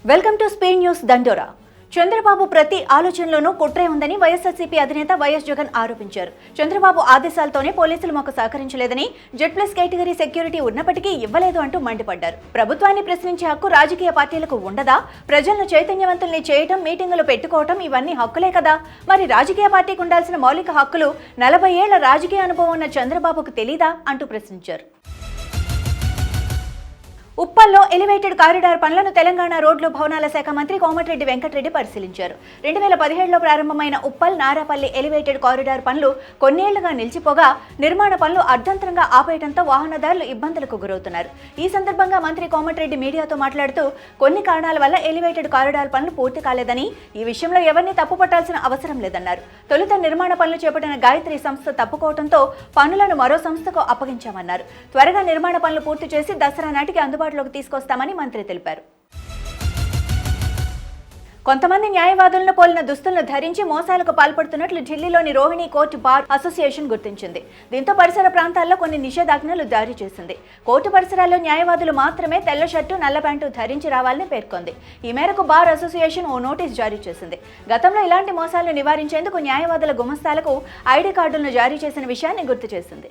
Welcome to speed news దండోరా. చంద్రబాబు ప్రతి ఆలోచనలోనూ కుట్రే ఉందని వైఎస్ఆర్సీపీ అధినేత వైఎస్ జగన్ ఆరోపించారు. చంద్రబాబు ఆదేశాలతోనే పోలీసులు మాకు సహకరించలేదని, Z+ కేటగిరీ సెక్యూరిటీ ఉన్నప్పటికీ ఇవ్వలేదు అంటూ మండిపడ్డారు. ప్రభుత్వాన్ని ప్రశ్నించే హక్కు రాజకీయ పార్టీలకు ఉండదా? ప్రజలను చైతన్యవంతుల్ని చేయటం, మీటింగులు పెట్టుకోవటం ఇవన్నీ హక్కులే కదా. మరి రాజకీయ పార్టీకి ఉండాల్సిన మౌలిక హక్కులు 40 ఏళ్ల రాజకీయ అనుభవం ఉన్న చంద్రబాబుకు తెలీదా అంటూ ప్రశ్నించారు. ఉప్పల్లో ఎలివేటెడ్ కారిడార్ పనులను తెలంగాణ రోడ్లు భవనాల శాఖ మంత్రి కోమటిరెడ్డి వెంకటరెడ్డి పరిశీలించారు. 2017లో ప్రారంభమైన ఉప్పల్ నారాపల్లి ఎలివేటెడ్ కారిడార్ పనులు కొన్నేళ్లుగా నిలిచిపోగా నిర్మాణ పనులు అర్ధంతరంగా ఆపేయడంతో వాహనదారులు ఇబ్బందులకు గురవుతున్నారు. ఈ సందర్భంగా మంత్రి కోమటిరెడ్డి మీడియాతో మాట్లాడుతూ కొన్ని కారణాల వల్ల ఎలివేటెడ్ కారిడార్ పనులు పూర్తి కాలేదని, ఈ విషయంలో ఎవరిని తప్పుపట్టాల్సిన అవసరం లేదన్నారు. తొలుత నిర్మాణ పనులు చేపట్టిన గాయత్రి సంస్థ తప్పుకోవడంతో పనులను మరో సంస్థకు అప్పగించామన్నారు. త్వరగా నిర్మాణ పనులు పూర్తి చేసి దసరా నాటికి అందుబాటులోకి తీసుకొస్తామని మంత్రి తెలిపారు. కొంతమంది న్యాయవాదులను పోలిన దుస్తులను ధరించి మోసాలకు పాల్పడుతున్నట్లు ఢిల్లీలోని రోహిణి కోర్టు బార్ అసోసియేషన్ గుర్తించింది. దీంతో పరిసర ప్రాంతాల్లో కొన్ని నిషేధాజ్ఞలు జారీ చేసింది. కోర్టు పరిసరాల్లో న్యాయవాదులు మాత్రమే తెల్ల షర్టు, నల్ల ప్యాంటు ధరించి రావాలని పేర్కొంది. ఈ మేరకు బార్ అసోసియేషన్ ఓ నోటీస్ జారీ చేసింది. గతంలో ఇలాంటి మోసాలను నివారించేందుకు న్యాయవాదుల గుమస్తాలకు ఐడి కార్డులను జారీ చేసిన విషయాన్ని గుర్తు చేసింది.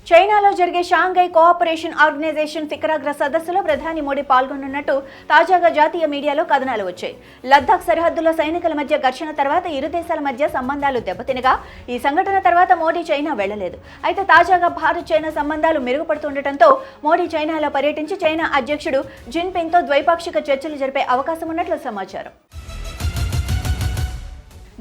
చైనాలో జరిగే షాంఘై కోఆపరేషన్ ఆర్గనైజేషన్ శిఖరాగ్ర సదస్సులో ప్రధాని మోడీ పాల్గొనున్నట్టు తాజాగా జాతీయ మీడియాలో కథనాలు వచ్చాయి. లద్దాఖ్ సరిహద్దులో సైనికుల మధ్య ఘర్షణ తర్వాత ఇరు దేశాల మధ్య సంబంధాలు దెబ్బతినగా ఈ సంఘటన తర్వాత మోడీ చైనా వెళ్లలేదు. అయితే తాజాగా భారత్ చైనా సంబంధాలు మెరుగుపడుతుండటంతో మోడీ చైనాలో పర్యటించి చైనా అధ్యక్షుడు జిన్పింగ్తో ద్వైపాక్షిక చర్చలు జరిపే అవకాశం ఉన్నట్లు సమాచారం.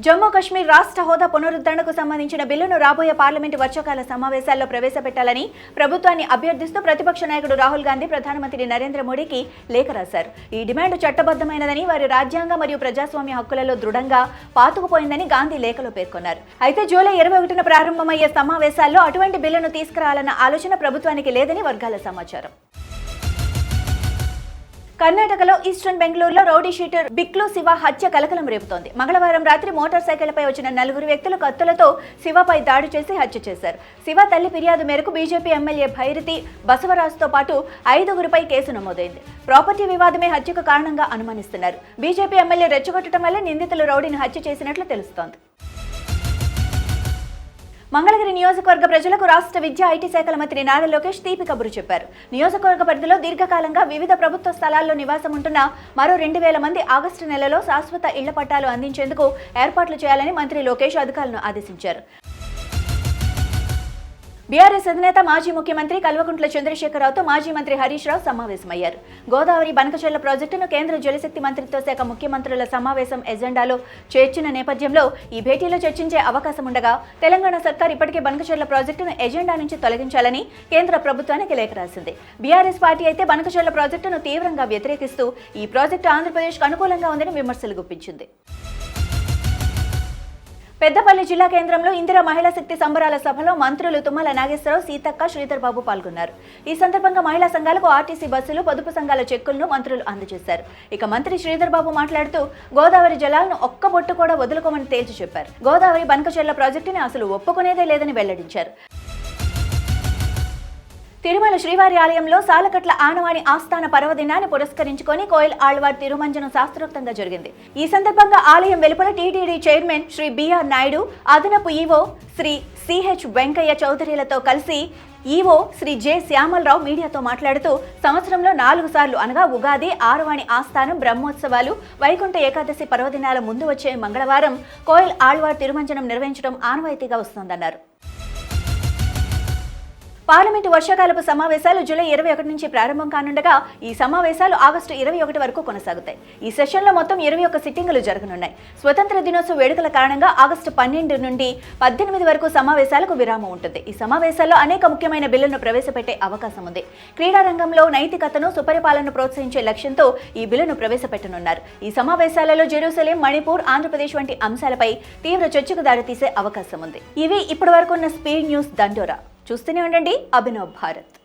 జమ్మూ కశ్మీర్ రాష్ట్ర హోదా పునరుద్ధరణకు సంబంధించిన బిల్లును రాబోయే పార్లమెంటు వర్షాకాల సమావేశాల్లో ప్రవేశపెట్టాలని ప్రభుత్వాన్ని అభ్యర్థిస్తూ ప్రతిపక్ష నాయకుడు రాహుల్ గాంధీ ప్రధానమంత్రి నరేంద్ర మోడీకి లేఖ రాశారు. ఈ డిమాండ్ చట్టబద్ధమైనదని, వారి రాజ్యాంగ మరియు ప్రజాస్వామ్య హక్కులలో దృఢంగా పాతుకుపోయిందని గాంధీ లేఖలో పేర్కొన్నారు. అయితే జూలై 21న ప్రారంభమయ్యే సమావేశాల్లో అటువంటి బిల్లును తీసుకురావాలన్న ఆలోచన ప్రభుత్వానికి లేదని వర్గాల సమాచారం. కర్ణాటకలో ఈస్టర్న్ బెంగళూరులో రౌడీ షీటర్ బిక్లు శివ హత్య కలకలం రేపుతోంది. మంగళవారం రాత్రి మోటార్ సైకిల్పై వచ్చిన 4 వ్యక్తులు కత్తులతో శివపై దాడి చేసి హత్య చేశారు. శివ తల్లి ఫిర్యాదు మేరకు బీజేపీ ఎమ్మెల్యే భైరతి బసవరాజుతో పాటు 5గురిపై కేసు నమోదైంది. ప్రాపర్టీ వివాదమే హత్యకు కారణంగా అనుమానిస్తున్నారు. బీజేపీ ఎమ్మెల్యే రెచ్చగొట్టడం వల్ల నిందితులు రౌడీని హత్య చేసినట్లు తెలుస్తోంది. మంగళగిరి నియోజకవర్గ ప్రజలకు రాష్ట్ర విద్యా ఐటీ శాఖల మంత్రి నారా లోకేష్ తీపి కబురు చెప్పారు. నియోజకవర్గ పరిధిలో దీర్ఘకాలంగా వివిధ ప్రభుత్వ స్థలాల్లో నివాసం ఉంటున్న మరో 2000 మంది ఆగస్టు నెలలో శాశ్వత ఇళ్ల పట్టాలు అందించేందుకు ఏర్పాట్లు చేయాలని మంత్రి లోకేష్ అధికారులను ఆదేశించారు. బీఆర్ఎస్ అధినేత మాజీ ముఖ్యమంత్రి కల్వకుంట్ల చంద్రశేఖరరావుతో మాజీ మంత్రి హరీష్ రావు సమావేశమయ్యారు. గోదావరి బనకచెర్ల ప్రాజెక్టును కేంద్ర జలశక్తి మంత్రిత్వ శాఖ ముఖ్యమంత్రుల సమావేశం ఎజెండాలో చేర్చిన నేపథ్యంలో ఈ భేటీలో చర్చించే అవకాశం ఉండగా, తెలంగాణ సర్కార్ ఇప్పటికే బనకచెర్ల ప్రాజెక్టును ఎజెండా నుంచి తొలగించాలని కేంద్ర ప్రభుత్వానికి లేఖ రాసింది. బీఆర్ఎస్ పార్టీ అయితే బనకచెర్ల ప్రాజెక్టును తీవ్రంగా వ్యతిరేకిస్తూ ఈ ప్రాజెక్టు ఆంధ్రప్రదేశ్కు అనుకూలంగా ఉందని విమర్శలు గుప్పించింది. పెద్దపల్లి జిల్లా కేంద్రంలో ఇందిరా మహిళా శక్తి సంబరాల సభలో మంత్రులు తుమ్మల నాగేశ్వరరావు, సీతక్క, శ్రీధర్ బాబు పాల్గొన్నారు. ఈ సందర్భంగా మహిళా సంఘాలకు ఆర్టీసీ బస్సులు, పొదుపు సంఘాల చెక్కులను మంత్రులు అందజేశారు. ఇక మంత్రి శ్రీధర్ బాబు మాట్లాడుతూ గోదావరి జలాలను ఒక్క బొట్టు కూడా వదులుకోమని తేల్చి చెప్పారు. గోదావరి బనకచెర్ల ప్రాజెక్టుని అసలు ఒప్పుకునేదే లేదని వెల్లడించారు. తిరుమల శ్రీవారి ఆలయంలో సాలకట్ల ఆనవాణి ఆస్థాన పర్వదినాన్ని పురస్కరించుకొని కోయిల్ ఆళ్వార్ తిరుమంజనం శాస్త్రోక్తంగా జరిగింది. ఈ సందర్భంగా ఆలయం వెలుపల TTD chairman Shri BR Naidu, అదనపు ఈవో శ్రీ సిహెచ్ వెంకయ్య చౌదరిలతో కలిసి ఈవో శ్రీ జె శ్యామలరావు మీడియాతో మాట్లాడుతూ సంవత్సరంలో 4 సార్లు అనగా ఉగాది, ఆరవాణి ఆస్థానం, బ్రహ్మోత్సవాలు, వైకుంఠ ఏకాదశి పర్వదినాల ముందు వచ్చే మంగళవారం కోయిల్ ఆళ్వార్ తిరుమంజనం నిర్వహించడం ఆనవాయితీగా వస్తోందన్నారు. పార్లమెంటు వర్షాకాలపు సమావేశాలు జూలై 21 నుంచి ప్రారంభం కానుండగా ఈ సమావేశాలు ఆగస్టు 21 వరకు కొనసాగుతాయి. ఈ సెషన్లో మొత్తం 21 సిట్టింగులు జరగనున్నాయి. స్వతంత్ర దినోత్సవ వేడుకల కారణంగా ఆగస్టు 12 నుండి 18 వరకు సమావేశాలకు విరామం ఉంటుంది. ఈ సమావేశాల్లో అనేక ముఖ్యమైన బిల్లులను ప్రవేశపెట్టే అవకాశం ఉంది. క్రీడా రంగంలో నైతికతను, సుపరిపాలనను ప్రోత్సహించే లక్ష్యంతో ఈ బిల్లును ప్రవేశపెట్టనున్నారు. ఈ సమావేశాలలో జెరూసలేం, మణిపూర్, ఆంధ్రప్రదేశ్ వంటి అంశాలపై తీవ్ర చర్చకు దారితీసే అవకాశం ఉంది. ఇవి ఇప్పటి వరకు ఉన్న స్పీడ్ న్యూస్ దండోరా. చూస్తూనే ఉండండి అభినవ్ భారత్.